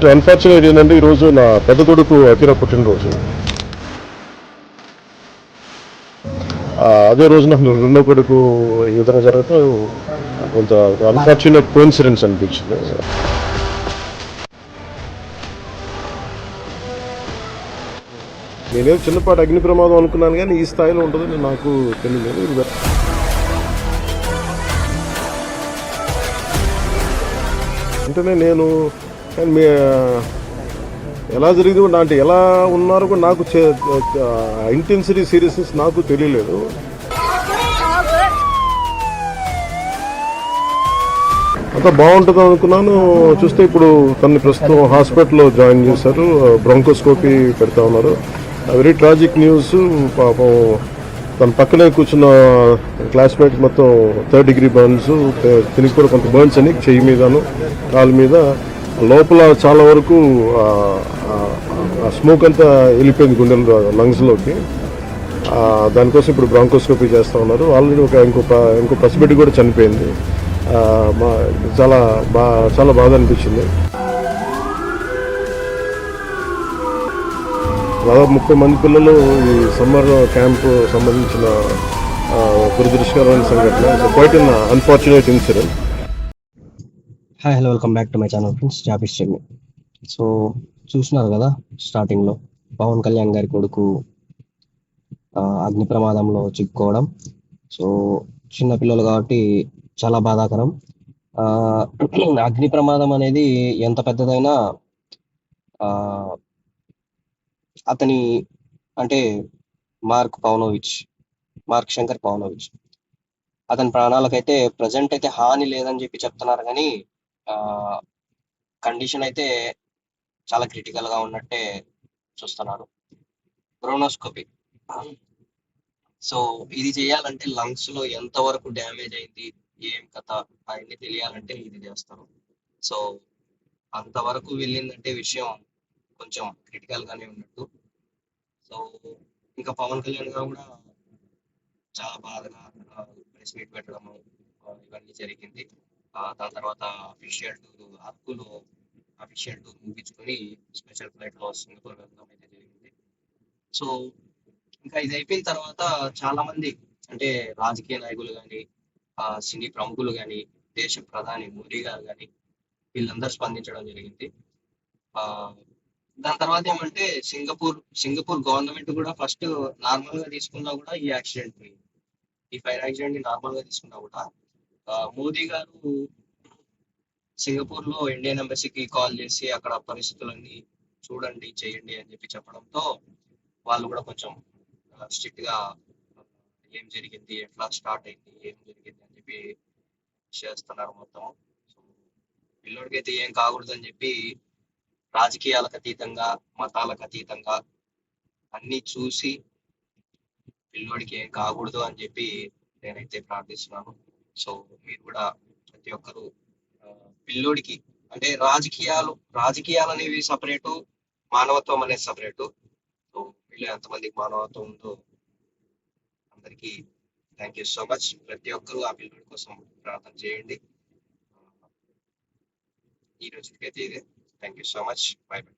But unfortunate ఏంటంటే ఈరోజు నా పెద్ద కొడుకు అకిరా పుట్టినరోజు. అదే రోజు నాకు రెండో కొడుకు ఈ విధంగా జరగటం కొంత అన్ఫార్చునేట్ కోఇన్సిడెన్స్ అనిపించింది. నేనేదో చిన్నపాటి అగ్ని ప్రమాదం అనుకున్నాను, కానీ ఈ స్థాయిలో ఉంటుందని నాకు తెలియలేదు. అంటేనే నేను కానీ ఎలా జరిగింది అంటే ఎలా ఉన్నారో కూడా నాకు ఇంటెన్సిటీ సీరియస్నెస్ నాకు తెలియలేదు. అంతా బాగుంటుంది అనుకున్నాను. చూస్తే ఇప్పుడు తనని ప్రస్తుతం హాస్పిటల్లో జాయిన్ చేశారు, బ్రాంకోస్కోపీ పెడతా ఉన్నారు. Very tragic news. పాపం తన పక్కనే కూర్చున్న క్లాస్మేట్స్ మొత్తం 3rd degree బర్న్స్, తినికి కూడా కొంత బర్న్స్ అని చెయ్యి మీదను కాళ్ళ మీద, లోపల చాలా వరకు స్మోక్ అంతా వెళ్ళిపోయింది గుండెలు లంగ్స్లోకి. దానికోసం ఇప్పుడు బ్రాంకోస్కోపీ చేస్తూ ఉన్నారు. ఆల్రెడీ ఇంకో పసిబిడ్డ కూడా చనిపోయింది. చాలా బాధ అనిపించింది. దాదాపు 30 మంది పిల్లలు ఈ సమ్మర్ క్యాంప్ సంబంధించిన దురదృష్టకరమైన సంఘటన. Quite an unfortunate incident. Hi, hello, welcome back to my channel friends, Jabish Chemmi. So చూస్తున్నారు కదా, స్టార్టింగ్లో పవన్ కళ్యాణ్ గారి కొడుకు అగ్ని ప్రమాదంలో చిక్కుకోవడం. సో చిన్నపిల్లలు కాబట్టి చాలా బాధాకరం. అగ్ని ప్రమాదం అనేది ఎంత పెద్దదైనా అతని అంటే మార్క్ శంకర్ పవనోవిచ్ అతని ప్రాణాలకైతే ప్రజెంట్ అయితే హాని లేదని చెప్పి చెప్తున్నారు, కానీ కండిషన్ అయితే చాలా క్రిటికల్ గా ఉన్నట్టే చూస్తున్నారు. బ్రోనోస్కోపీ. సో ఇది చేయాలంటే లంగ్స్ లో ఎంత వరకు డ్యామేజ్ అయింది, ఏం కథ అవన్నీ తెలియాలంటే ఇది చేస్తారు. సో అంతవరకు వెళ్ళిందంటే విషయం కొంచెం క్రిటికల్ గానే ఉన్నట్టు. సో ఇంకా పవన్ కళ్యాణ్ గారు కూడా చాలా బాధగా ప్రెస్ మీట్ పెట్టడము ఇవన్నీ జరిగింది. దాని తర్వాత అఫీషియల్ టూర్ ముగించుకొని స్పెషల్ ఫ్లైట్ లో సింగపూర్ వెళ్ళడం అయితే జరిగింది. సో ఇంకా ఇది అయిపోయిన తర్వాత చాలా మంది అంటే రాజకీయ నాయకులు కానీ, సినీ ప్రముఖులు కానీ, దేశ ప్రధాని మోడీ గారు కానీ వీళ్ళందరూ స్పందించడం జరిగింది. దాని తర్వాత ఏమంటే సింగపూర్ గవర్నమెంట్ కూడా ఫస్ట్ నార్మల్ గా తీసుకున్నా కూడా ఈ ఫైర్ యాక్సిడెంట్ ని నార్మల్ గా తీసుకున్నా కూడా మోదీ గారు సింగపూర్ లో ఇండియన్ ఎంబసీకి కాల్ చేసి అక్కడ పరిస్థితులన్నీ చూడండి, చేయండి అని చెప్పి చెప్పడంతో వాళ్ళు కూడా కొంచెం స్ట్రిక్ట్ గా ఏం జరిగింది, ఎట్లా స్టార్ట్ అయింది, ఏం జరిగింది అని చెప్పి చేస్తున్నారు మొత్తం. సో పిల్లోడికైతే ఏం కాకూడదు అని చెప్పి రాజకీయాలకు అతీతంగా, మతాలకు అతీతంగా అన్ని చూసి పిల్లోడికి ఏం కాకూడదు అని చెప్పి నేనైతే ప్రార్థిస్తున్నాను. సో మీరు కూడా ప్రతి ఒక్కరు పిల్లోడికి అంటే రాజకీయాలు అనేవి సపరేటు, మానవత్వం అనేది సపరేటు. సో వీళ్ళు ఎంతమందికి మానవత్వం ఉందో అందరికీ థ్యాంక్ యూ సో మచ్. ప్రతి ఒక్కరు ఆ పిల్లోడి కోసం ప్రార్థన చేయండి. ఈ రోజుకైతే ఇదే. Thank you so much. By by.